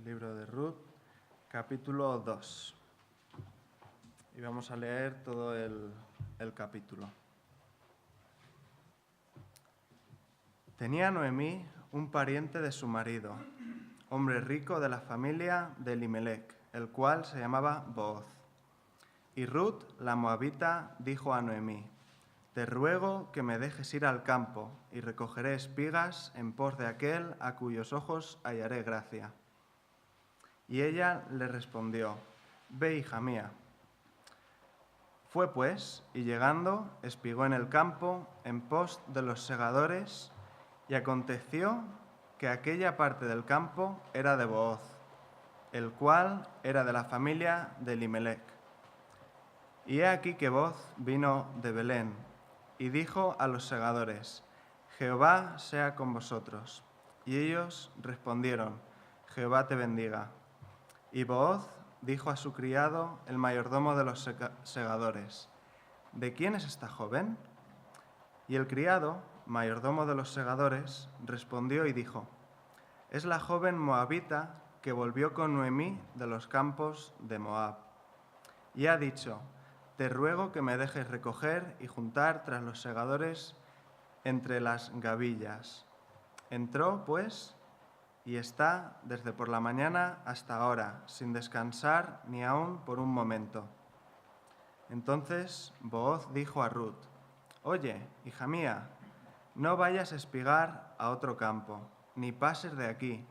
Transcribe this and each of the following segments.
Libro de Ruth, capítulo 2. Y vamos a leer todo el capítulo. Tenía Noemí un pariente de su marido, hombre rico de la familia de Elimelec, el cual se llamaba Booz. Y Ruth, la moabita, dijo a Noemí: Te ruego que me dejes ir al campo, y recogeré espigas en pos de aquel a cuyos ojos hallaré gracia. Y ella le respondió: Ve, hija mía. Fue pues, y llegando, espigó en el campo, en pos de los segadores, y aconteció que aquella parte del campo era de Booz, el cual era de la familia de Elimelec. Y he aquí que Booz vino de Belén, y dijo a los segadores: Jehová sea con vosotros. Y ellos respondieron: Jehová te bendiga. Y Booz dijo a su criado, el mayordomo de los segadores: ¿De quién es esta joven? Y el criado, mayordomo de los segadores, respondió y dijo: Es la joven moabita que volvió con Noemí de los campos de Moab. Y ha dicho: Te ruego que me dejes recoger y juntar tras los segadores entre las gavillas. Entró, pues, y está desde por la mañana hasta ahora, sin descansar ni aun por un momento. Entonces Booz dijo a Ruth: Oye, hija mía, no vayas a espigar a otro campo, ni pases de aquí,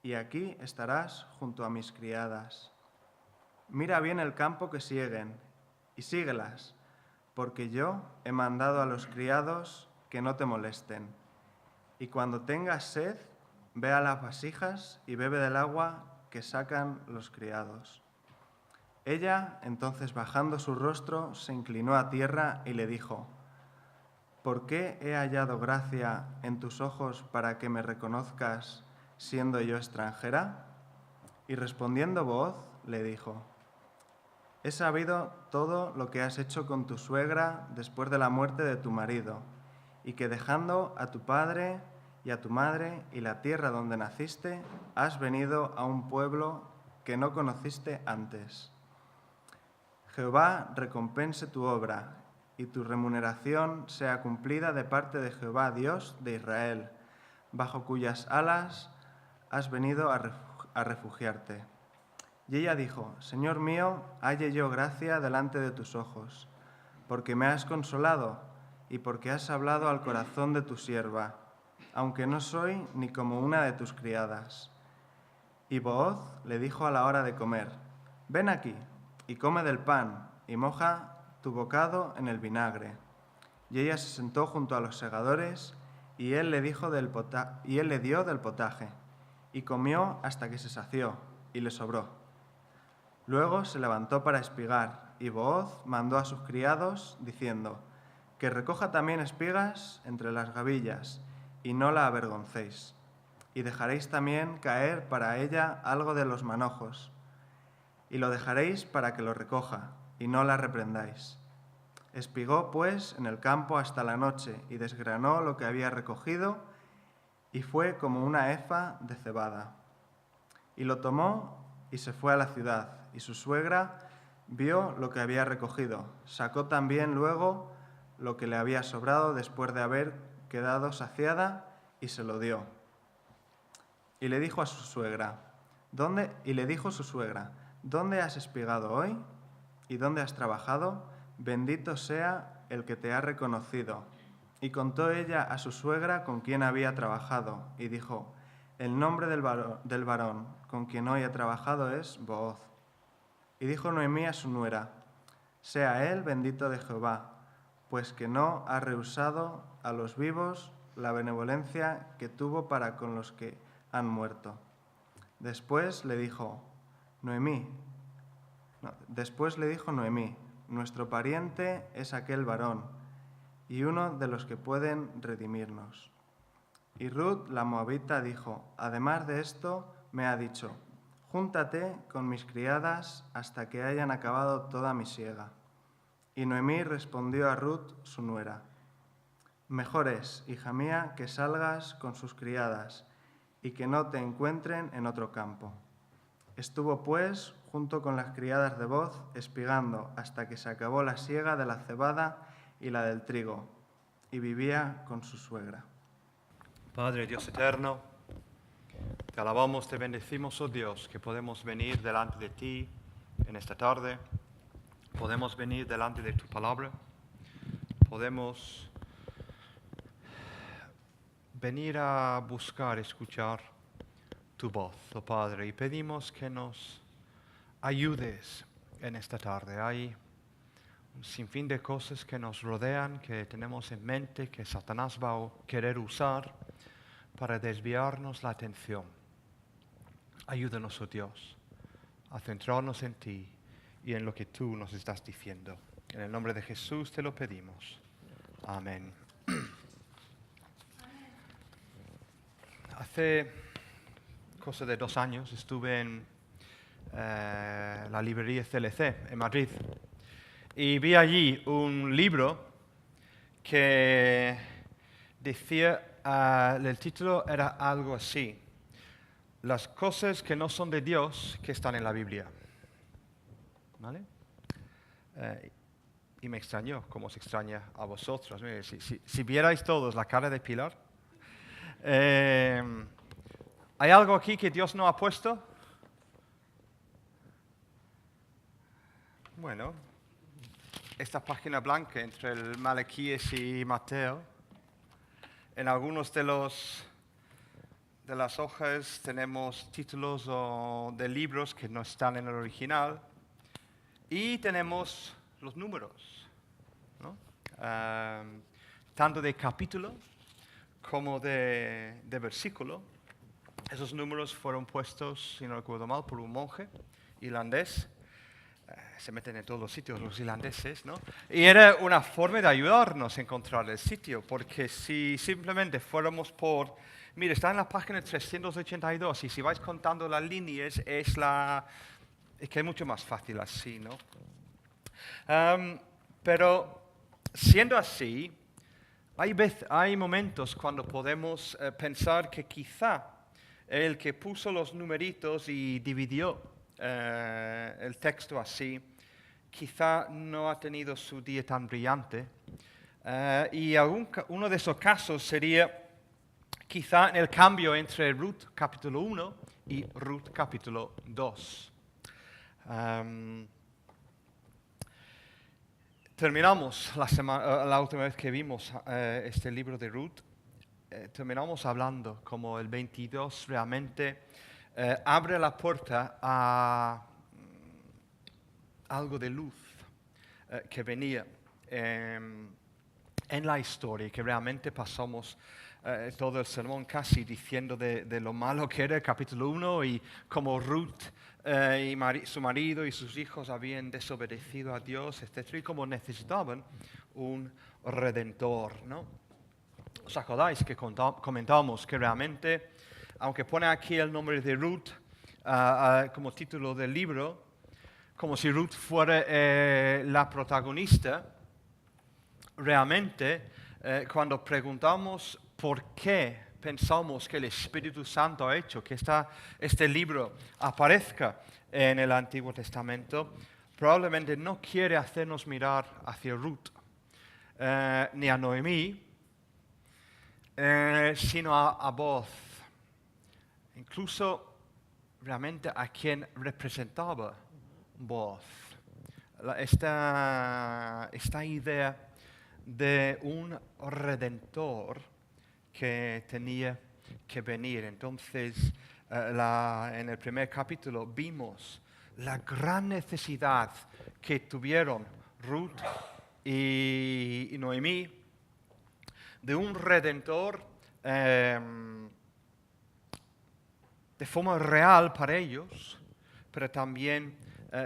y aquí estarás junto a mis criadas. Mira bien el campo que siguen, y síguelas, porque yo he mandado a los criados que no te molesten. Y cuando tengas sed, ve a las vasijas y bebe del agua que sacan los criados. Ella, entonces bajando su rostro, se inclinó a tierra y le dijo: ¿Por qué he hallado gracia en tus ojos para que me reconozcas, siendo yo extranjera? Y respondiendo Booz, le dijo: He sabido todo lo que has hecho con tu suegra después de la muerte de tu marido, y que dejando a tu padre y a tu madre y la tierra donde naciste, has venido a un pueblo que no conociste antes. Jehová recompense tu obra, y tu remuneración sea cumplida de parte de Jehová, Dios de Israel, bajo cuyas alas has venido a refugiarte. Y ella dijo: Señor mío, halle yo gracia delante de tus ojos, porque me has consolado y porque has hablado al corazón de tu sierva, aunque no soy ni como una de tus criadas. Y Booz le dijo a la hora de comer: Ven aquí y come del pan y moja tu bocado en el vinagre. Y ella se sentó junto a los segadores y él le dio del potaje, y comió hasta que se sació y le sobró. Luego se levantó para espigar, y Booz mandó a sus criados diciendo: Que recoja también espigas entre las gavillas, y no la avergoncéis. Y dejaréis también caer para ella algo de los manojos, y lo dejaréis para que lo recoja, y no la reprendáis. Espigó, pues, en el campo hasta la noche, y desgranó lo que había recogido, y fue como una efa de cebada. Y lo tomó y se fue a la ciudad, y su suegra vio lo que había recogido. Sacó también luego lo que le había sobrado después de haber quedado saciada, y se lo dio. Y le dijo su suegra: ¿Dónde has espigado hoy? ¿Y dónde has trabajado? Bendito sea el que te ha reconocido. Y contó ella a su suegra con quien había trabajado, y dijo: El nombre del varón con quien hoy he trabajado es Booz. Y dijo Noemí a su nuera: Sea él bendito de Jehová, pues que no ha rehusado a los vivos la benevolencia que tuvo para con los que han muerto. Después le dijo Noemí: Nuestro pariente es aquel varón, y uno de los que pueden redimirnos. Y Ruth, la moabita, dijo: Además de esto, me ha dicho: Júntate con mis criadas hasta que hayan acabado toda mi siega. Y Noemí respondió a Ruth, su nuera: Mejor es, hija mía, que salgas con sus criadas y que no te encuentren en otro campo. Estuvo pues junto con las criadas de voz, espigando hasta que se acabó la siega de la cebada y la del trigo, y vivía con su suegra. Padre Dios eterno, te alabamos, te bendecimos, oh Dios, que podemos venir delante de ti en esta tarde, podemos venir delante de tu palabra, podemos venir a buscar, escuchar tu voz, oh Padre, y pedimos que nos ayudes en esta tarde. Hay un sinfín de cosas que nos rodean, que tenemos en mente, que Satanás va a querer usar para desviarnos la atención. Ayúdanos, oh Dios, a centrarnos en ti y en lo que tú nos estás diciendo. En el nombre de Jesús te lo pedimos. Amén. Hace cosa de 2 años estuve en la librería CLC en Madrid y vi allí un libro que decía, el título era algo así: las cosas que no son de Dios que están en la Biblia. ¿Vale? Y me extrañó, como os extraña a vosotros. Mire, si vierais todos la cara de Pilar, ¿hay algo aquí que Dios no ha puesto? Bueno, esta página blanca entre el Malaquíes y Mateo, en algunos de las hojas tenemos títulos de libros que no están en el original y tenemos los números, ¿no? Tanto de capítulo como de versículo. Esos números fueron puestos, si no recuerdo mal, por un monje irlandés. Se meten en todos los sitios los irlandeses, ¿no? Y era una forma de ayudarnos a encontrar el sitio, porque si simplemente fuéramos por... Mire, está en la página 382 y si vais contando las líneas es que es mucho más fácil así, ¿no? Pero siendo así, hay momentos cuando podemos pensar que quizá el que puso los numeritos y dividió el texto así, quizá no ha tenido su día tan brillante. Y uno de esos casos sería quizá en el cambio entre Ruth capítulo 1 y Ruth capítulo 2. Terminamos la última vez que vimos este libro de Ruth, terminamos hablando como el 22 realmente abre la puerta a algo de luz que venía en la historia, que realmente pasamos todo el sermón casi diciendo de lo malo que era el capítulo 1 y cómo Ruth y su marido y sus hijos habían desobedecido a Dios, etc. Y cómo necesitaban un redentor, ¿no? ¿Os acordáis que comentamos que realmente, aunque pone aquí el nombre de Ruth como título del libro, como si Ruth fuera la protagonista, realmente cuando preguntamos por qué pensamos que el Espíritu Santo ha hecho que este libro aparezca en el Antiguo Testamento, probablemente no quiere hacernos mirar hacia Ruth ni a Noemí, sino a Boaz, incluso realmente a quien representaba Boaz. Esta idea de un redentor que tenía que venir. Entonces, en el primer capítulo vimos la gran necesidad que tuvieron Ruth y Noemí de un redentor de forma real para ellos, pero también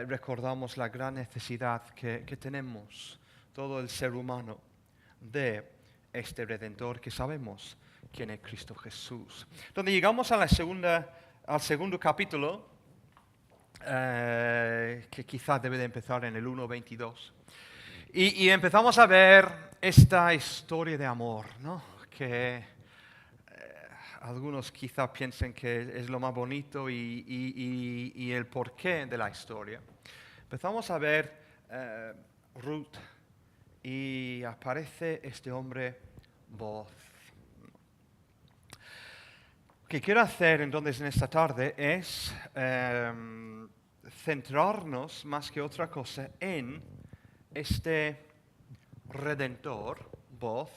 recordamos la gran necesidad que tenemos, todo el ser humano, de este redentor que sabemos quién es Cristo Jesús. Donde llegamos al segundo capítulo, que quizás debe de empezar en el 1:22. Y empezamos a ver esta historia de amor, ¿no? Que algunos quizá piensen que es lo más bonito y el porqué de la historia. Empezamos a ver Ruth y aparece este hombre Boaz. Lo que quiero hacer entonces en esta tarde es centrarnos más que otra cosa en este redentor, Boaz,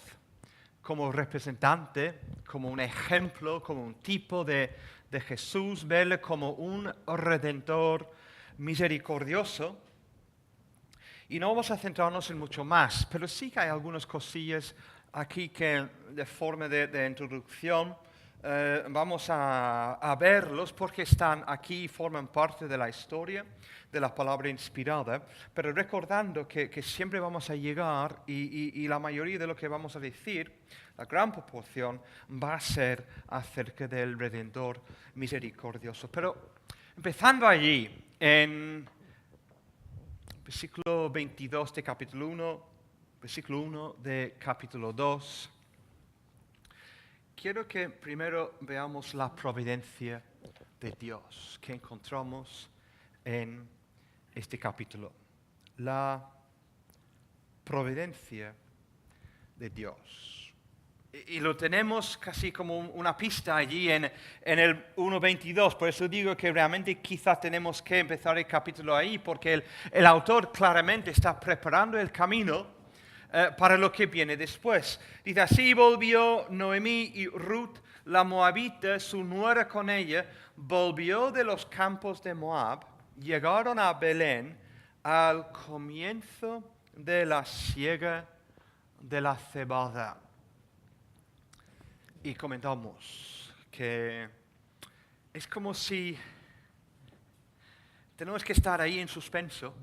como representante, como un ejemplo, como un tipo de Jesús, verle como un redentor misericordioso. Y no vamos a centrarnos en mucho más, pero sí que hay algunas cosillas aquí que de forma de introducción vamos a verlos porque están aquí y forman parte de la historia de la palabra inspirada, pero recordando que siempre vamos a llegar y la mayoría de lo que vamos a decir, la gran proporción, va a ser acerca del Redentor misericordioso. Pero empezando allí, en versículo 22 de capítulo 1, versículo 1 de capítulo 2, quiero que primero veamos la providencia de Dios que encontramos en este capítulo. La providencia de Dios. Y lo tenemos casi como una pista allí en el 1.22. Por eso digo que realmente quizás tenemos que empezar el capítulo ahí, porque el autor claramente está preparando el camino para lo que viene después. Dice, así volvió Noemí y Ruth, la moabita, su nuera con ella, volvió de los campos de Moab, llegaron a Belén al comienzo de la siega de la cebada. Y comentamos que es como si tenemos que estar ahí en suspenso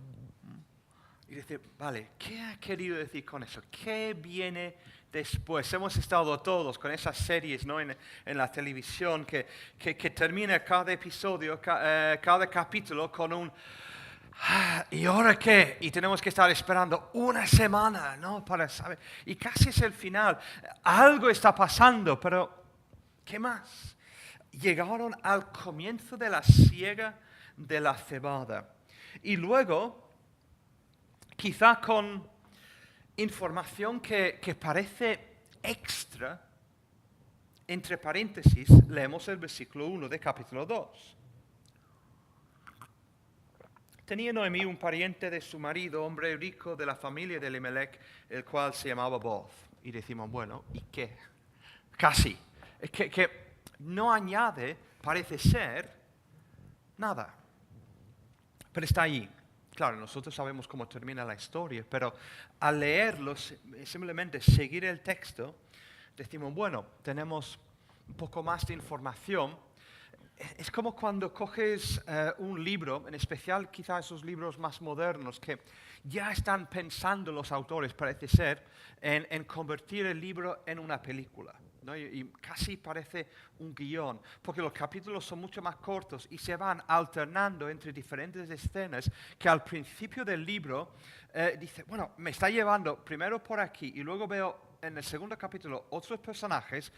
y decir, vale, ¿qué ha querido decir con eso? ¿Qué viene después? Hemos estado todos con esas series, ¿no? en la televisión que termina cada episodio, cada capítulo con un ¿y ahora qué? Y tenemos que estar esperando una semana, ¿no? Para saber. Y casi es el final. Algo está pasando, pero ¿qué más? Llegaron al comienzo de la siega de la cebada. Y luego, quizá con información que parece extra, entre paréntesis, leemos el versículo 1 de capítulo 2. Tenía Noemí un pariente de su marido, hombre rico de la familia de Elimelech, el cual se llamaba Boaz. Y decimos, bueno, ¿y qué? Casi. Es que no añade, parece ser, nada. Pero está allí. Claro, nosotros sabemos cómo termina la historia, pero al leerlo, simplemente seguir el texto, decimos, bueno, tenemos un poco más de información. Es como cuando coges un libro, en especial quizás esos libros más modernos, que ya están pensando los autores, parece ser, en convertir el libro en una película, ¿no? Y casi parece un guión, porque los capítulos son mucho más cortos y se van alternando entre diferentes escenas que al principio del libro dice, bueno, me está llevando primero por aquí y luego veo en el segundo capítulo otros personajes,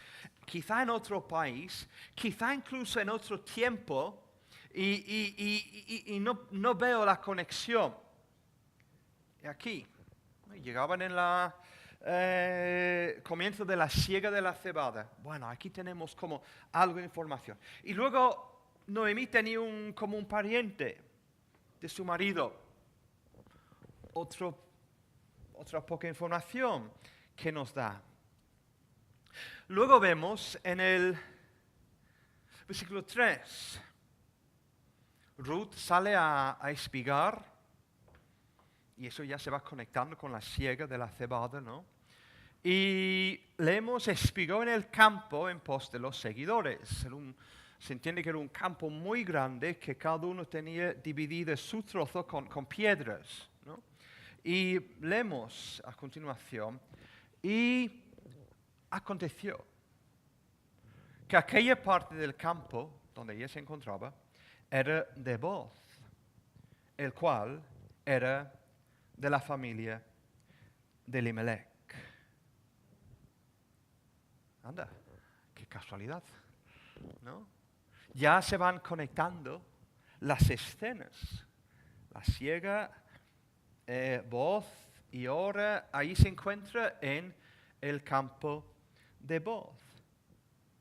quizá en otro país, quizá incluso en otro tiempo, y no veo la conexión. Y aquí, llegaban en la comienzo de la siega de la cebada. Bueno, aquí tenemos como algo de información. Y luego Noemí tenía como un pariente de su marido. Otra poca información que nos da. Luego vemos en el versículo 3, Ruth sale a espigar, y eso ya se va conectando con la siega de la cebada, ¿no? Y leemos, espigó en el campo en pos de los seguidores. Se entiende que era un campo muy grande que cada uno tenía dividido su trozo con piedras, ¿no? Y leemos a continuación, y aconteció que aquella parte del campo donde ella se encontraba era de Boaz, el cual era de la familia de Elimelech. Anda, qué casualidad. ¿no? Ya se van conectando las escenas. La ciega, Booz y Orah, ahí se encuentra en el campo de Booz.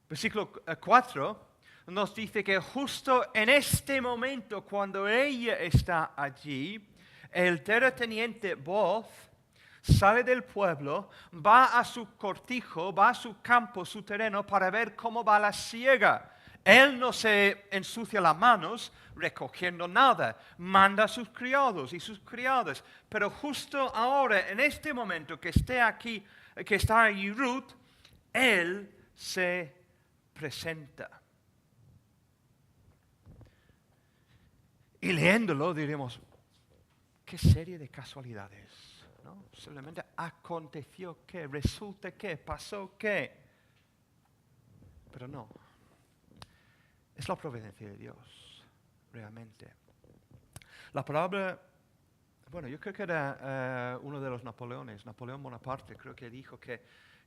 Versículo 4 nos dice que justo en este momento, cuando ella está allí, el terrateniente Booz sale del pueblo, va a su cortijo, va a su campo, su terreno, para ver cómo va la siega. Él no se ensucia las manos recogiendo nada, manda a sus criados y sus criadas. Pero justo ahora, en este momento que esté aquí, que está ahí Ruth, él se presenta. Y leyéndolo diremos, qué serie de casualidades, ¿no? Simplemente aconteció que, resulta que, pasó que. Pero no, es la providencia de Dios, realmente. La palabra, bueno, yo creo que era uno de los Napoleones, Napoleón Bonaparte, creo que dijo que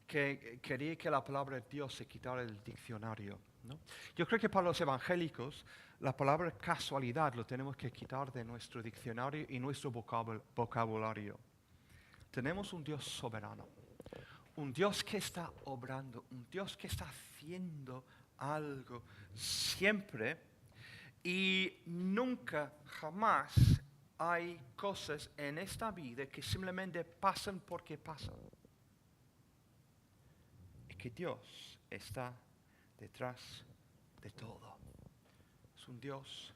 quería que la palabra Dios se quitara del diccionario, ¿no? Yo creo que para los evangélicos la palabra casualidad lo tenemos que quitar de nuestro diccionario y nuestro vocabulario. Tenemos un Dios soberano, un Dios que está obrando, un Dios que está haciendo algo siempre y nunca, jamás hay cosas en esta vida que simplemente pasan porque pasan. Y que Dios está detrás de todo. Es un Dios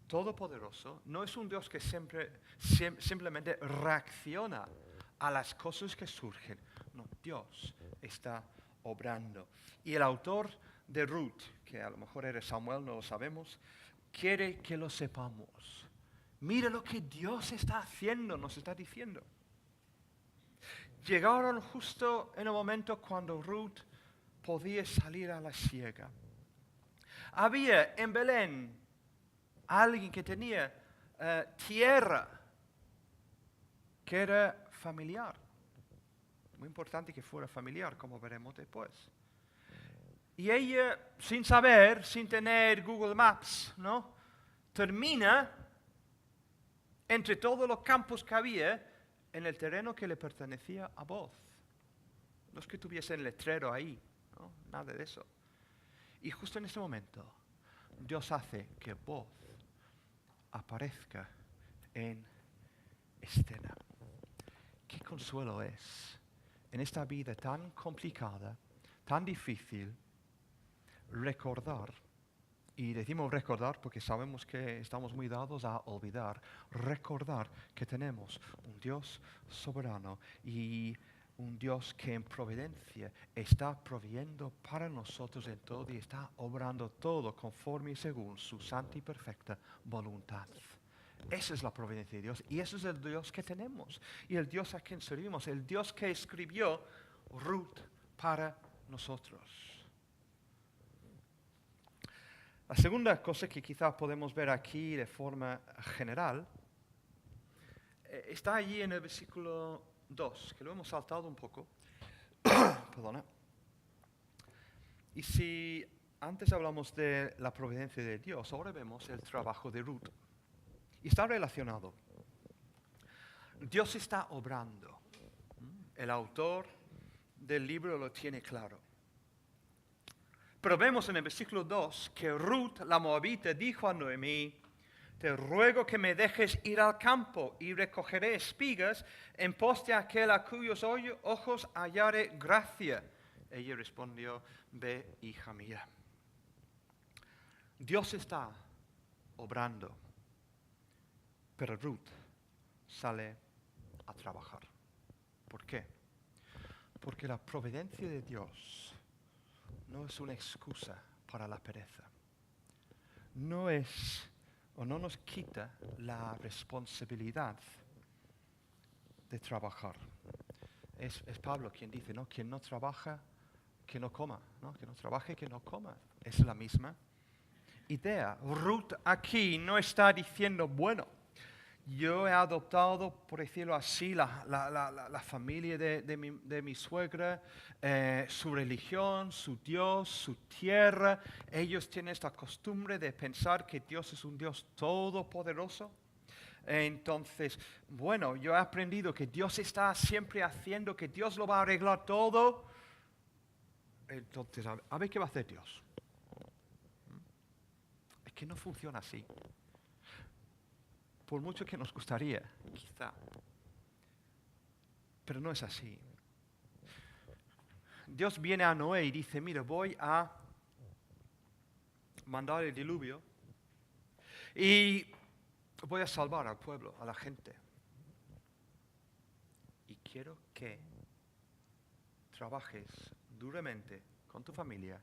todopoderoso, no es un Dios que simplemente reacciona a las cosas que surgen. No, Dios está obrando. Y el autor de Ruth, que a lo mejor era Samuel, no lo sabemos, quiere que lo sepamos. Mira lo que Dios está haciendo, nos está diciendo. Llegaron justo en el momento cuando Ruth podía salir a la siega. Había en Belén alguien que tenía tierra que era familiar. Muy importante que fuera familiar, como veremos después. Y ella, sin saber, sin tener Google Maps, ¿no?, termina entre todos los campos que había en el terreno que le pertenecía a Booz. No es que tuviese el letrero ahí, ¿no?, nada de eso. Y justo en ese momento, Dios hace que Booz aparezca en escena. Qué consuelo es en esta vida tan complicada, tan difícil, recordar, y decimos recordar porque sabemos que estamos muy dados a olvidar, recordar que tenemos un Dios soberano y un Dios que en providencia está proveyendo para nosotros en todo y está obrando todo conforme y según su santa y perfecta voluntad. Esa es la providencia de Dios y ese es el Dios que tenemos y el Dios a quien servimos, el Dios que escribió Ruth para nosotros. La segunda cosa que quizás podemos ver aquí de forma general está allí en el versículo 2, que lo hemos saltado un poco. Perdona. Y si antes hablamos de la providencia de Dios, ahora vemos el trabajo de Ruth. Y está relacionado. Dios está obrando. El autor del libro lo tiene claro. Pero vemos en el versículo 2 que Ruth, la moabita, dijo a Noemí: te ruego que me dejes ir al campo y recogeré espigas en pos de aquel a cuyos ojos hallare gracia. Ella respondió: ve, hija mía. Dios está obrando, pero Ruth sale a trabajar. ¿Por qué? Porque la providencia de Dios no es una excusa para la pereza. No es o no nos quita la responsabilidad de trabajar. Es Pablo quien dice, ¿no?, quien no trabaja, que no coma, ¿no?, que no trabaje, que no coma. Es la misma idea. Ruth aquí no está diciendo, bueno, Yo he adoptado, por decirlo así, la familia de mi suegra, su religión, su Dios, su tierra. Ellos tienen esta costumbre de pensar que Dios es un Dios todopoderoso. Entonces, bueno, yo he aprendido que Dios está siempre haciendo, que Dios lo va a arreglar todo. Entonces, a ver qué va a hacer Dios. Es que no funciona así. Por mucho que nos gustaría, quizá. Pero no es así. Dios viene a Noé y dice, mira, voy a mandar el diluvio y voy a salvar al pueblo, a la gente. Y quiero que trabajes duramente con tu familia,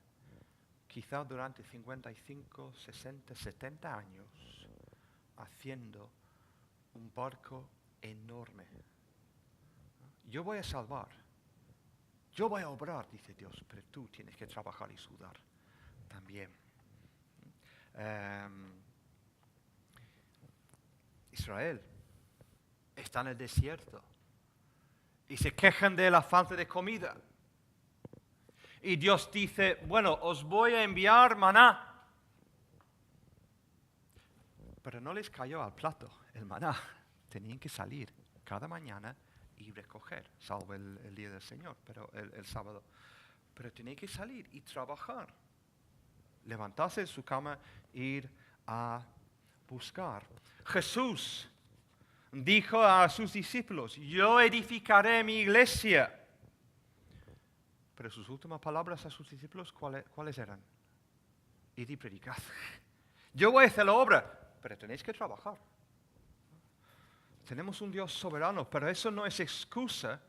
quizá durante 55, 60, 70 años, haciendo un barco enorme. Yo voy a salvar. Yo voy a obrar, dice Dios, pero tú tienes que trabajar y sudar también. Israel está en el desierto y se quejan de la falta de comida. Y Dios dice, bueno, os voy a enviar maná. Pero no les cayó al plato el maná. Tenían que salir cada mañana y recoger, salvo el día del Señor, pero el sábado. Pero tenían que salir y trabajar. Levantarse de su cama, ir a buscar. Jesús dijo a sus discípulos, yo edificaré mi iglesia. Pero sus últimas palabras a sus discípulos, ¿cuáles eran? Id y predicad. Yo voy a hacer la obra, pero tenéis que trabajar. Tenemos un Dios soberano, pero eso no es excusa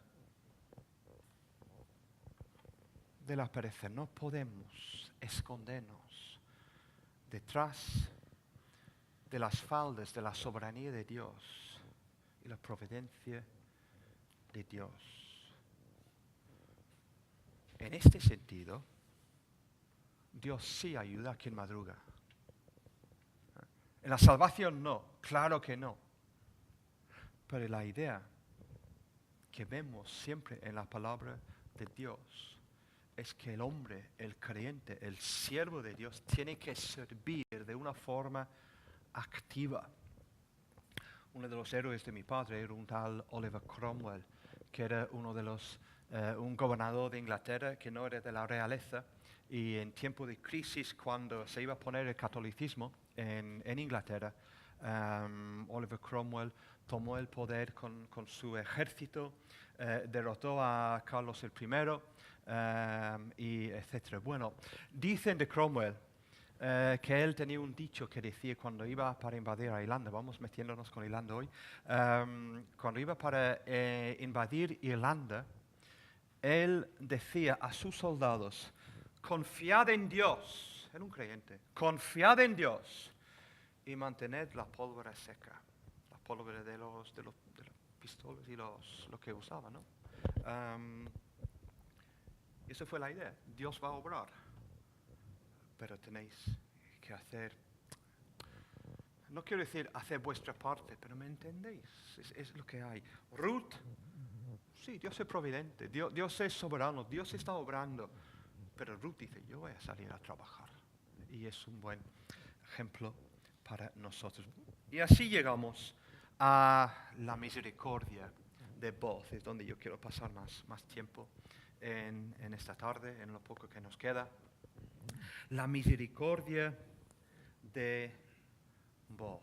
de la pereza. No podemos escondernos detrás de las faldas de la soberanía de Dios y la providencia de Dios. En este sentido, Dios sí ayuda a quien madruga. En la salvación no, claro que no. Pero la idea que vemos siempre en la palabra de Dios es que el hombre, el creyente, el siervo de Dios, tiene que servir de una forma activa. Uno de los héroes de mi padre era un tal Oliver Cromwell, que era un gobernador de Inglaterra que no era de la realeza, y en tiempo de crisis, cuando se iba a poner el catolicismo en Inglaterra, Oliver Cromwell tomó el poder con su ejército, derrotó a Carlos I, y etc. Bueno, dicen de Cromwell que él tenía un dicho que decía cuando iba para invadir a Irlanda, vamos metiéndonos con Irlanda hoy, cuando iba para invadir Irlanda, él decía a sus soldados, confiad en Dios, era un creyente, confiad en Dios y mantened la pólvora seca, la pólvora de las pistolas y lo que usaban, ¿no? Esa fue la idea, Dios va a obrar, pero tenéis que hacer, no quiero decir hacer vuestra parte, pero me entendéis, es lo que hay. Ruth, sí, Dios es providente, Dios es soberano, Dios está obrando, pero Ruth dice, yo voy a salir a trabajar, y es un buen ejemplo para nosotros. Y así llegamos a la misericordia de Boaz, es donde yo quiero pasar más tiempo en esta tarde, en lo poco que nos queda. La misericordia de Boaz.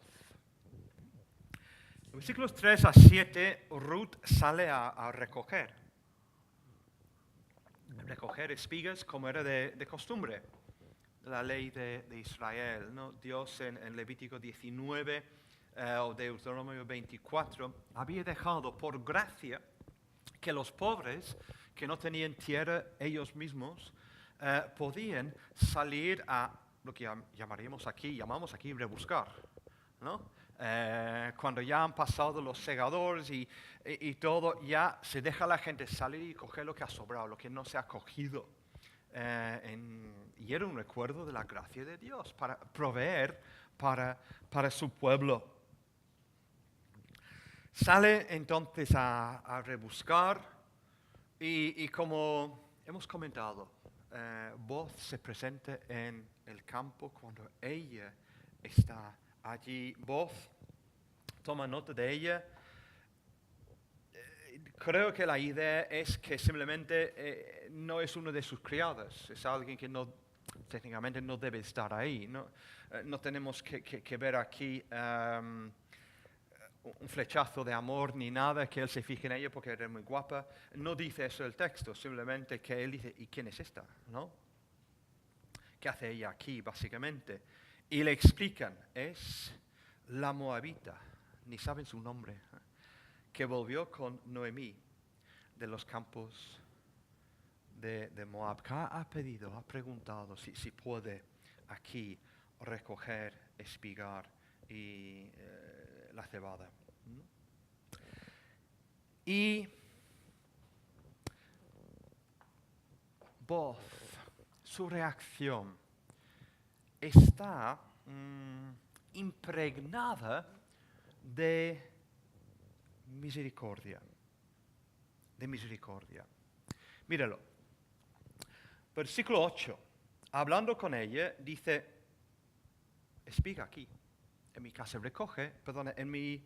En versículos 3 a 7, Ruth sale a recoger espigas como era de costumbre, la ley de Israel, ¿no? Dios en Levítico 19 o Deuteronomio 24 había dejado por gracia que los pobres que no tenían tierra ellos mismos podían salir a lo que llamamos aquí rebuscar, ¿no? Cuando ya han pasado los segadores y todo, ya se deja a la gente salir y coger lo que ha sobrado, lo que no se ha cogido. Y era un recuerdo de la gracia de Dios para proveer para su pueblo. Sale entonces a rebuscar y como hemos comentado, voz se presenta en el campo cuando ella está allí. Voz toma nota de ella. Creo que la idea es que simplemente no es uno de sus criados, es alguien que técnicamente no debe estar ahí. No tenemos que ver aquí un flechazo de amor ni nada, que él se fije en ella porque era muy guapa. No dice eso el texto, simplemente que él dice, ¿y quién es esta? ¿No? ¿Qué hace ella aquí, básicamente? Y le explican, es la moabita, ni saben su nombre, que volvió con Noemí de los campos de Moab. ¿Qué ha pedido? Ha preguntado si puede aquí recoger, espigar y la cebada. Y voz, su reacción está impregnada de misericordia. De misericordia. Míralo. Versículo 8. Hablando con ella, dice, espiga aquí. En mi casa recoge, perdona, en mi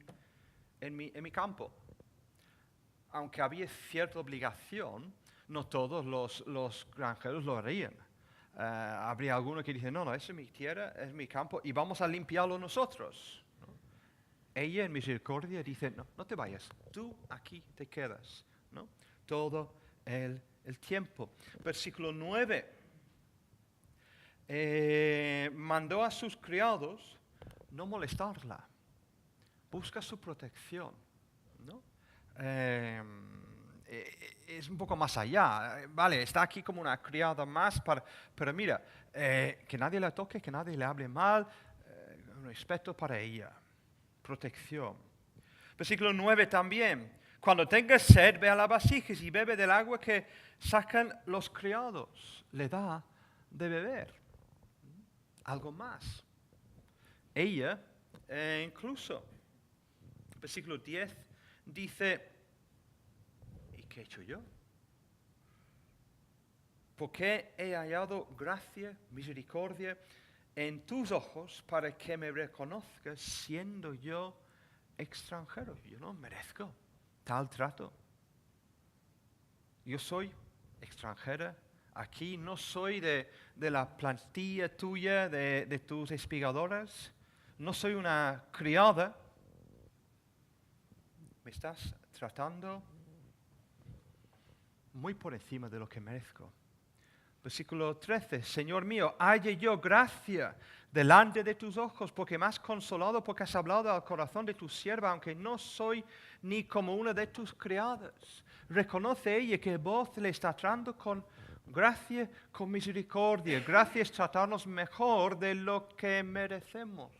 campo. Aunque había cierta obligación, no todos los granjeros lo harían. Habría alguno que dice, no, es mi tierra, es mi campo, y vamos a limpiarlo nosotros. ¿No? Ella en misericordia dice, no te vayas, tú aquí te quedas, ¿no? Todo el tiempo. Versículo 9. Mandó a sus criados no molestarla. Busca su protección, ¿no? Es un poco más allá. Vale, está aquí como una criada más, pero mira, que nadie la toque, que nadie le hable mal, respeto para ella, protección. Versículo 9 también. Cuando tengas sed, ve a las vasijas y bebe del agua que sacan los criados. Le da de beber. Algo más. Ella, incluso, versículo 10, dice, ¿y qué he hecho yo? Porque he hallado gracia, misericordia en tus ojos para que me reconozcas siendo yo extranjero. Yo no merezco tal trato. Yo soy extranjera. Aquí no soy de la plantilla tuya, de tus espigadoras. No soy una criada. Me estás tratando muy por encima de lo que merezco. Versículo 13. Señor mío, halle yo gracia delante de tus ojos, porque me has consolado, porque has hablado al corazón de tu sierva, aunque no soy ni como una de tus criadas. Reconoce ella que vos le está tratando con gracia, con misericordia. Gracia es tratarnos mejor de lo que merecemos.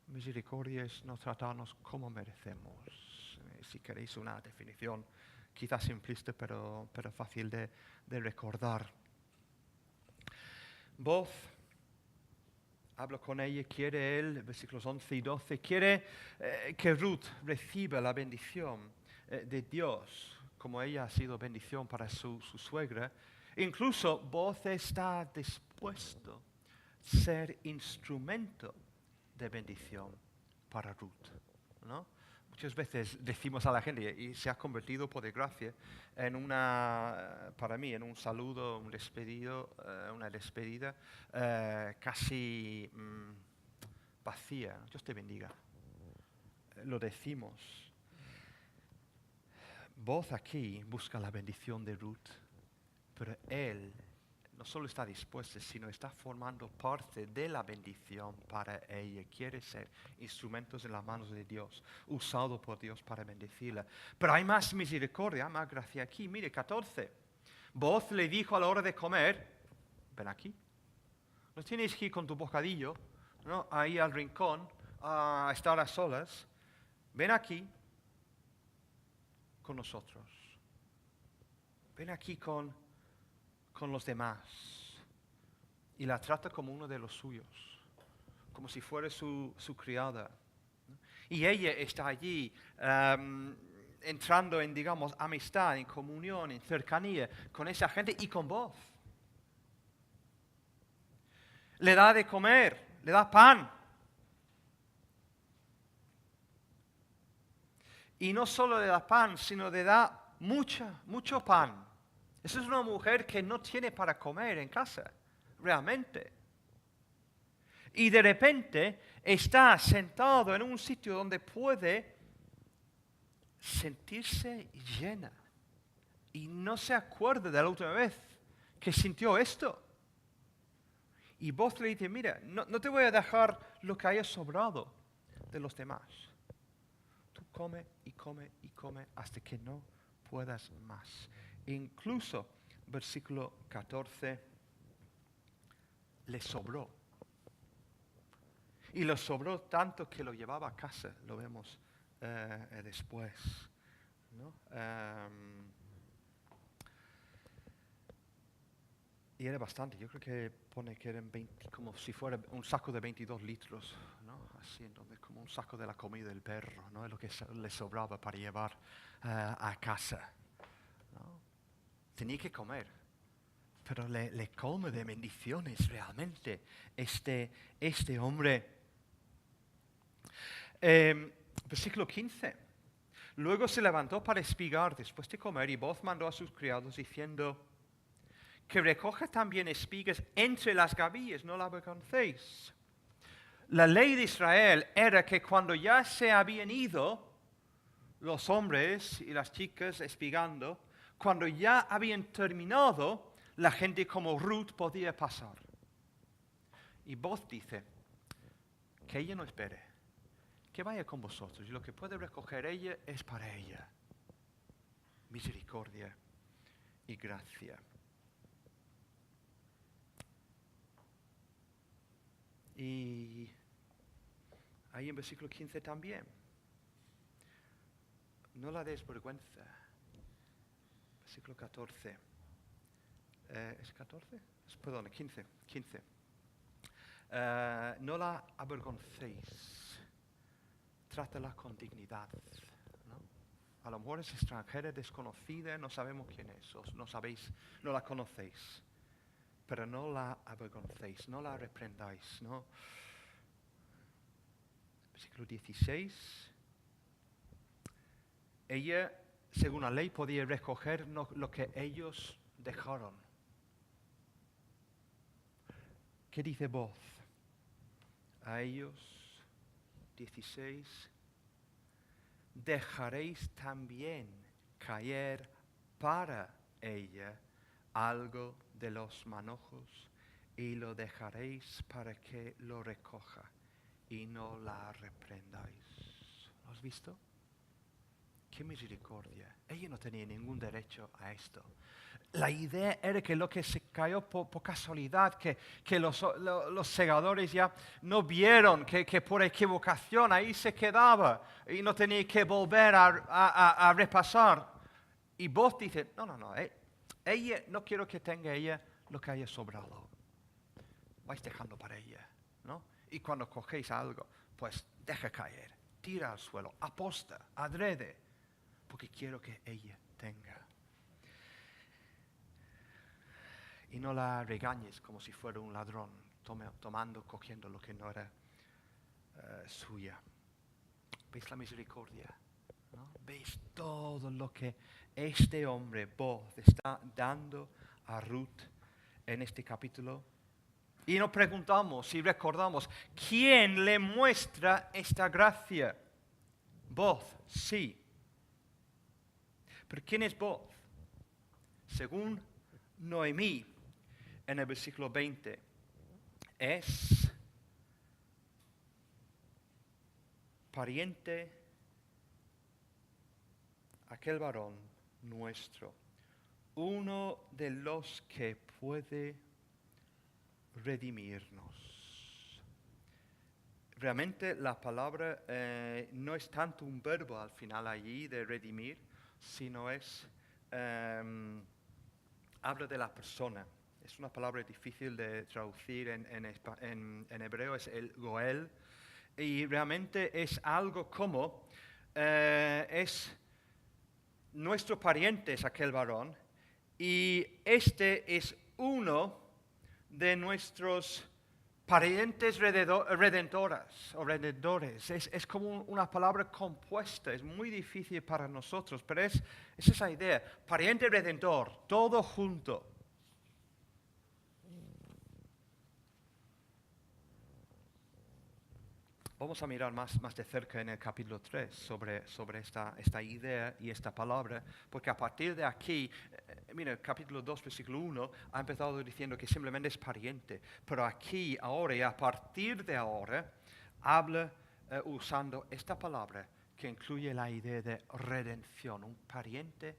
Misericordia es no tratarnos como merecemos. Si queréis una definición quizás simplista, pero fácil de recordar. Voz, habla con ella, quiere él, versículos 11 y 12, quiere que Ruth reciba la bendición de Dios, como ella ha sido bendición para su suegra. Incluso Voz está dispuesto a ser instrumento de bendición para Ruth, ¿no? Muchas veces decimos a la gente, y se ha convertido por desgracia para mí, en un saludo, un despedido, una despedida casi vacía. Dios te bendiga. Lo decimos. Voz aquí busca la bendición de Ruth, pero él no solo está dispuesto, sino está formando parte de la bendición para ella. Quiere ser instrumentos en las manos de Dios, usado por Dios para bendecirla. Pero hay más misericordia, hay más gracia aquí. Mire, 14. Voz le dijo a la hora de comer, ven aquí. No tienes que ir con tu bocadillo, ¿no? Ahí al rincón, a estar a solas. Ven aquí con nosotros. Ven aquí con los demás, y la trata como uno de los suyos, como si fuera su criada. Y ella está allí entrando en, digamos, amistad, en comunión, en cercanía con esa gente y con voz. Le da de comer, le da pan. Y no solo le da pan, sino le da mucho pan. Esa es una mujer que no tiene para comer en casa, realmente. Y de repente está sentado en un sitio donde puede sentirse llena. Y no se acuerda de la última vez que sintió esto. Y vos le dice, mira, no te voy a dejar lo que haya sobrado de los demás. Tú come y come y come hasta que no puedas más. Incluso, versículo 14, le sobró. Y le sobró tanto que lo llevaba a casa, lo vemos después, ¿no? Y era bastante, yo creo que pone que eran 20, como si fuera un saco de 22 litros, ¿no? Así, entonces como un saco de la comida del perro, ¿no? Es lo que le sobraba para llevar a casa, ¿no? Tenía que comer, pero le come de bendiciones realmente este hombre. Versículo 15. Luego se levantó para espigar después de comer y voz mandó a sus criados diciendo que recoja también espigas entre las gavillas, no la avergoncéis. La ley de Israel era que cuando ya se habían ido los hombres y las chicas espigando, cuando ya habían terminado, la gente como Ruth podía pasar. Y voz dice que ella no espere, que vaya con vosotros y lo que puede recoger ella es para ella. Misericordia y gracia. Y ahí en versículo 15 también. No la des vergüenza. Versículo 14. ¿Es 14? Perdón, 15. No la avergoncéis. Trátala con dignidad. ¿No? A lo mejor es extranjera, desconocida, no sabemos quién es, no la conocéis. Pero no la avergoncéis, no la reprendáis, ¿no? Versículo 16. Ella, según la ley, podía recoger lo que ellos dejaron. ¿Qué dice voz? A ellos, 16, dejaréis también caer para ella algo de los manojos y lo dejaréis para que lo recoja y no la reprendáis. ¿Lo has visto? ¡Qué misericordia! Ella no tenía ningún derecho a esto. La idea era que lo que se cayó por casualidad, que los segadores ya no vieron, que por equivocación ahí se quedaba y no tenía que volver a repasar. Y vos dices, no, ella, no quiero que tenga ella lo que haya sobrado. Vais dejando para ella, ¿no? Y cuando cogéis algo, pues deja caer, tira al suelo, aposta, adrede, porque quiero que ella tenga. Y no la regañes como si fuera un ladrón, cogiendo lo que no era suya. ¿Veis la misericordia? ¿No? ¿Veis todo lo que este hombre, Boaz, está dando a Ruth en este capítulo? Y nos preguntamos y recordamos, ¿quién le muestra esta gracia? Boaz, sí. ¿Pero quién es Boaz? Según Noemí, en el versículo 20, es pariente aquel varón nuestro, uno de los que puede redimirnos. Realmente la palabra no es tanto un verbo al final allí de redimir, sino es, habla de la persona. Es una palabra difícil de traducir en hebreo, es el goel. y realmente es algo como, es nuestro pariente es aquel varón, y este es uno de nuestros parientes redentores. Es como una palabra compuesta, es muy difícil para nosotros, pero es esa idea, pariente redentor, todo junto. Vamos a mirar más de cerca en el capítulo 3 sobre esta idea y esta palabra, porque a partir de aquí, mira, el capítulo 2, versículo 1, ha empezado diciendo que simplemente es pariente, pero aquí, ahora y a partir de ahora, habla usando esta palabra que incluye la idea de redención, un pariente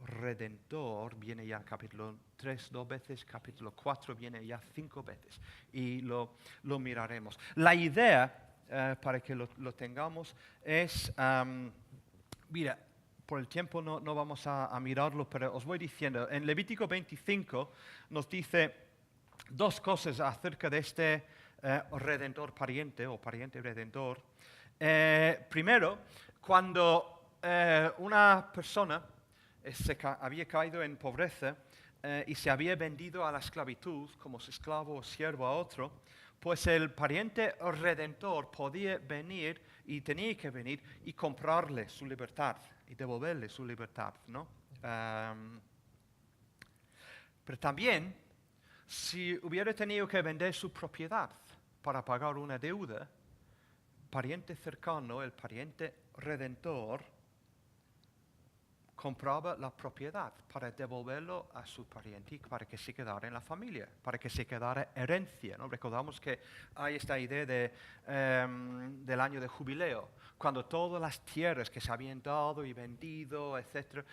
redentor viene ya en capítulo 3 2 veces, capítulo 4 viene ya 5 veces, y lo miraremos. La idea, para que lo tengamos, es, mira, por el tiempo no vamos a mirarlo, pero os voy diciendo, en Levítico 25 nos dice dos cosas acerca de este redentor pariente o pariente redentor. Primero, cuando una persona había caído en pobreza y se había vendido a la esclavitud como esclavo o siervo a otro, pues el pariente redentor podía venir y tenía que venir y comprarle su libertad y devolverle su libertad, ¿no? Pero también, si hubiera tenido que vender su propiedad para pagar una deuda, pariente cercano, el pariente redentor, compraba la propiedad para devolverlo a su pariente, para que se quedara en la familia, para que se quedara herencia, ¿no? Recordamos que hay esta idea del año de jubileo, cuando todas las tierras que se habían dado y vendido, etc.,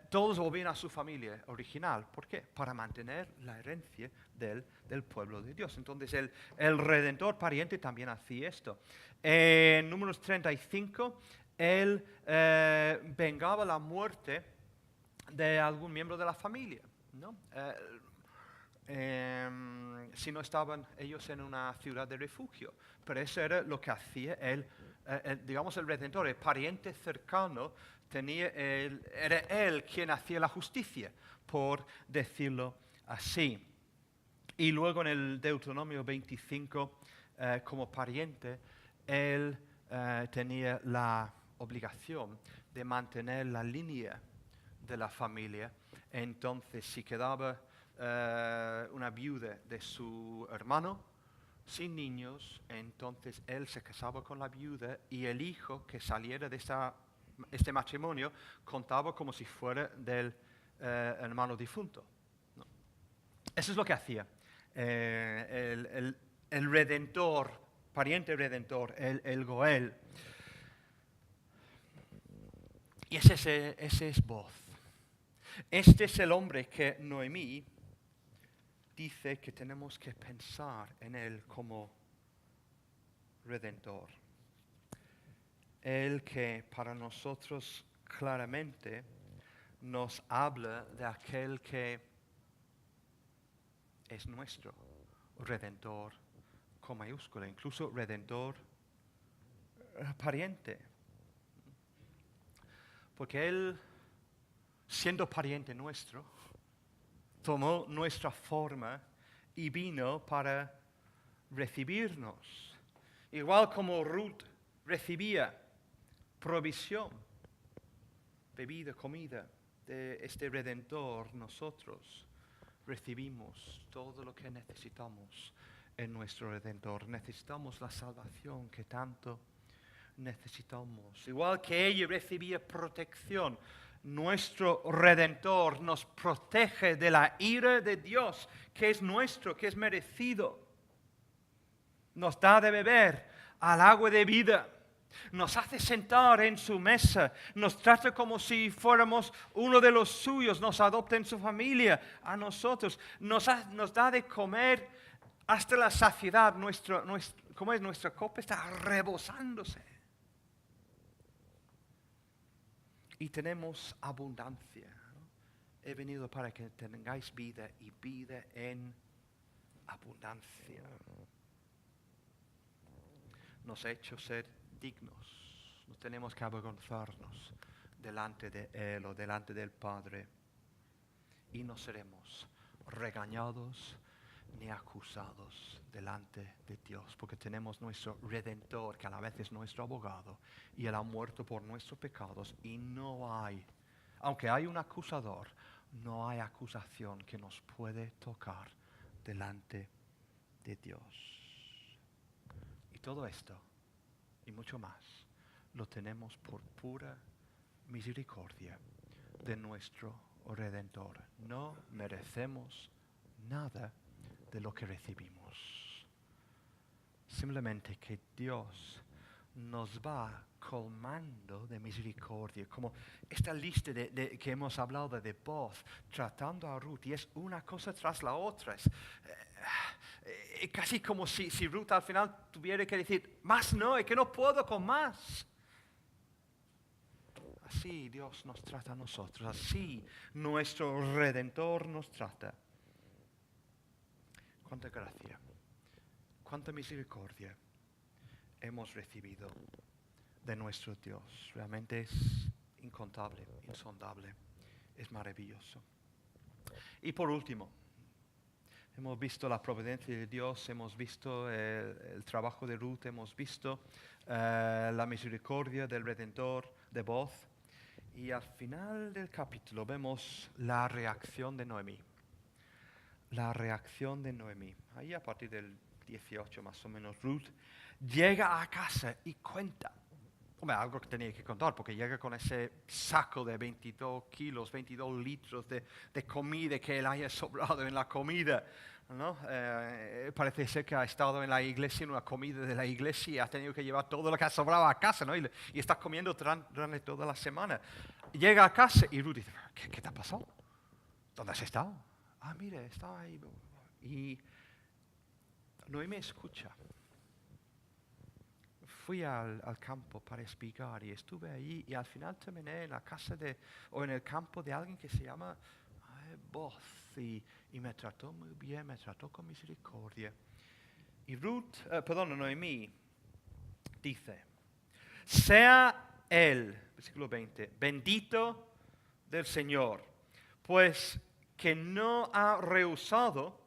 todos volvían a su familia original. ¿Por qué? Para mantener la herencia del pueblo de Dios. Entonces el redentor pariente también hacía esto. En Números 35, él vengaba la muerte de algún miembro de la familia, ¿no? Si no estaban ellos en una ciudad de refugio. Pero eso era lo que hacía digamos, el redentor, el pariente cercano, era él quien hacía la justicia, por decirlo así. Y luego en el Deuteronomio 25, como pariente, él tenía la obligación de mantener la línea de la familia. Entonces, si quedaba una viuda de su hermano sin niños, entonces él se casaba con la viuda y el hijo que saliera de este matrimonio contaba como si fuera del hermano difunto, ¿no? Eso es lo que hacía el redentor, pariente redentor, el Goel. Y ese es Boz. Este es el hombre que Noemí dice que tenemos que pensar en él como redentor. El que para nosotros claramente nos habla de aquel que es nuestro redentor con mayúscula, incluso redentor pariente. Porque él, siendo pariente nuestro, tomó nuestra forma y vino para recibirnos. Igual como Ruth recibía provisión, bebida, comida de este Redentor, nosotros recibimos todo lo que necesitamos en nuestro Redentor. Necesitamos la salvación que tanto necesitamos. Igual que ella recibía protección, nuestro Redentor nos protege de la ira de Dios, que es nuestro, que es merecido. Nos da de beber al agua de vida. Nos hace sentar en su mesa. Nos trata como si fuéramos uno de los suyos. Nos adopta en su familia a nosotros. Nos da de comer hasta la saciedad. ¿Cómo es? Nuestra copa está rebosándose. Y tenemos abundancia, ¿no? He venido para que tengáis vida y vida en abundancia. nos ha hecho ser dignos. No tenemos que avergonzarnos delante de Él o delante del Padre. Y no seremos regañados ni acusados delante de Dios, porque tenemos nuestro Redentor, que a la vez es nuestro abogado, y Él ha muerto por nuestros pecados, y no hay, aunque hay un acusador, no hay acusación que nos puede tocar delante de Dios. Y todo esto, y mucho más, lo tenemos por pura misericordia de nuestro Redentor. No merecemos nada de lo que recibimos. Simplemente que Dios nos va colmando de misericordia, como esta lista que hemos hablado de Boaz, tratando a Ruth, y es una cosa tras la otra. Es casi como si Ruth al final tuviera que decir, más no, es que no puedo con más. Así Dios nos trata a nosotros, así nuestro Redentor nos trata. Cuánta gracia, cuánta misericordia hemos recibido de nuestro Dios. Realmente es incontable, insondable, es maravilloso. Y por último, hemos visto la providencia de Dios, hemos visto el trabajo de Ruth, hemos visto la misericordia del Redentor de Boaz. Y al final del capítulo vemos la reacción de Noemí. La reacción de Noemí. Ahí a partir del 18 más o menos, Ruth llega a casa y cuenta. Hombre, algo que tenía que contar, porque llega con ese saco de 22 kilos, 22 litros de comida que él haya sobrado en la comida, ¿no? Parece ser que ha estado en la iglesia, en una comida de la iglesia, y ha tenido que llevar todo lo que ha sobrado a casa, ¿no? Y está comiendo durante toda la semana. Llega a casa y Ruth dice, ¿qué te ha pasado? ¿Dónde has estado? Ah, mire, estaba ahí. Y Noemí escucha. Fui al campo para espigar y estuve allí y al final terminé en la casa o en el campo de alguien que se llama Boaz y me trató muy bien, me trató con misericordia. Y Noemí dice, sea él, versículo 20, bendito del Señor, pues que no ha rehusado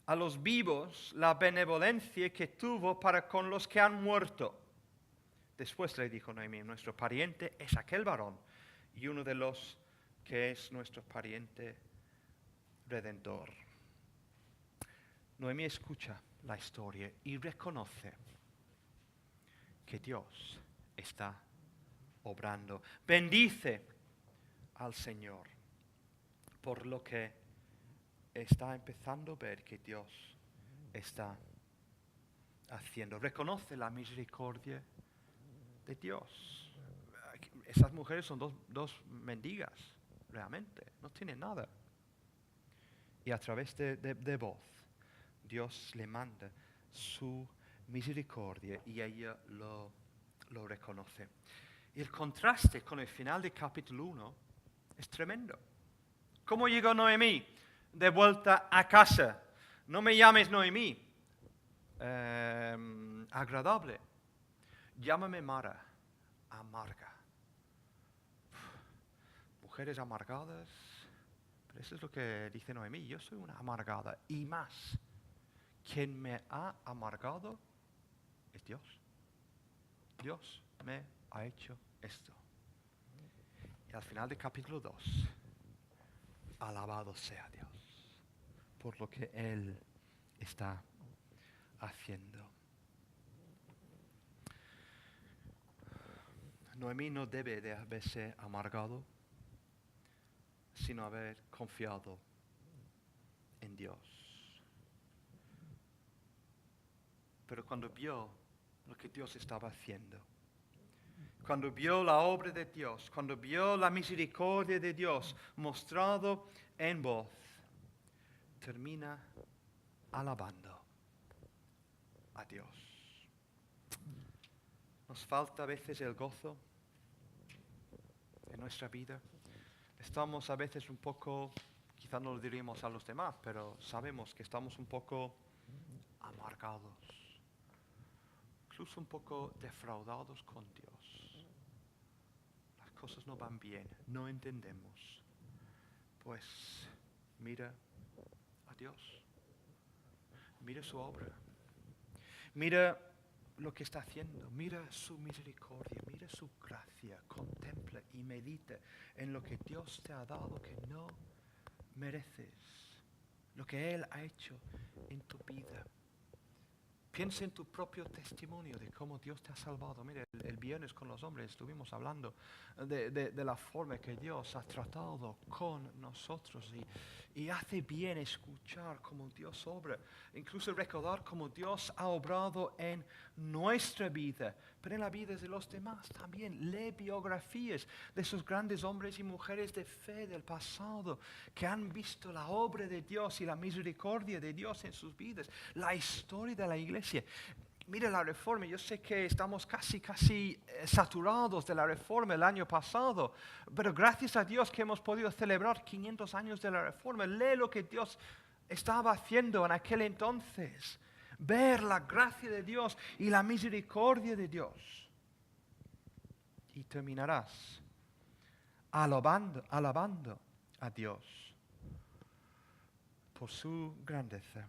a los vivos la benevolencia que tuvo para con los que han muerto. Después le dijo Noemí, nuestro pariente es aquel varón y uno de los que es nuestro pariente redentor. Noemí escucha la historia y reconoce que Dios está obrando. Bendice al Señor por lo que está empezando a ver que Dios está haciendo. Reconoce la misericordia de Dios. Esas mujeres son dos mendigas, realmente. No tienen nada. Y a través de voz, Dios le manda su misericordia y ella lo reconoce. Y el contraste con el final del capítulo 1 es tremendo. ¿Cómo llegó Noemí de vuelta a casa? No me llames Noemí. Agradable. Llámame Mara. Amarga. Mujeres amargadas. Pero eso es lo que dice Noemí. Yo soy una amargada. Y más, quien me ha amargado es Dios. Dios me ha hecho esto. Y al final del capítulo 2, alabado sea Dios por lo que Él está haciendo. Noemí no debe de haberse amargado, sino haber confiado en Dios. Pero cuando vio lo que Dios estaba haciendo, cuando vio la obra de Dios, cuando vio la misericordia de Dios mostrado en voz, termina alabando a Dios. Nos falta a veces el gozo en nuestra vida. Estamos a veces un poco, quizás no lo diríamos a los demás, pero sabemos que estamos un poco amargados. incluso un poco defraudados con Dios. Las cosas no van bien, no entendemos. Pues mira a Dios. Mira su obra. Mira lo que está haciendo. Mira su misericordia. Mira su gracia. Contempla y medita en lo que Dios te ha dado que no mereces. Lo que Él ha hecho en tu vida. Piensa en tu propio testimonio de cómo Dios te ha salvado. Mire, el viernes con los hombres estuvimos hablando de la forma que Dios ha tratado con nosotros y hace bien escuchar cómo Dios obra, incluso recordar cómo Dios ha obrado en nuestra vida, pero en la vida de los demás también. Lee biografías de esos grandes hombres y mujeres de fe del pasado que han visto la obra de Dios y la misericordia de Dios en sus vidas, la historia de la iglesia. Mire la Reforma, yo sé que estamos casi saturados de la Reforma el año pasado, pero gracias a Dios que hemos podido celebrar 500 años de la Reforma. Lee lo que Dios estaba haciendo en aquel entonces. Ver la gracia de Dios y la misericordia de Dios. Y terminarás alabando a Dios por su grandeza,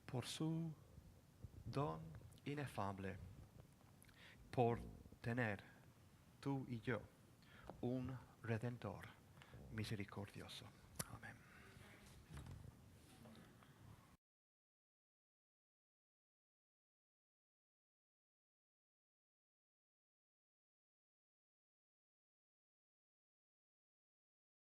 por su don inefable, por tener tú y yo un Redentor misericordioso.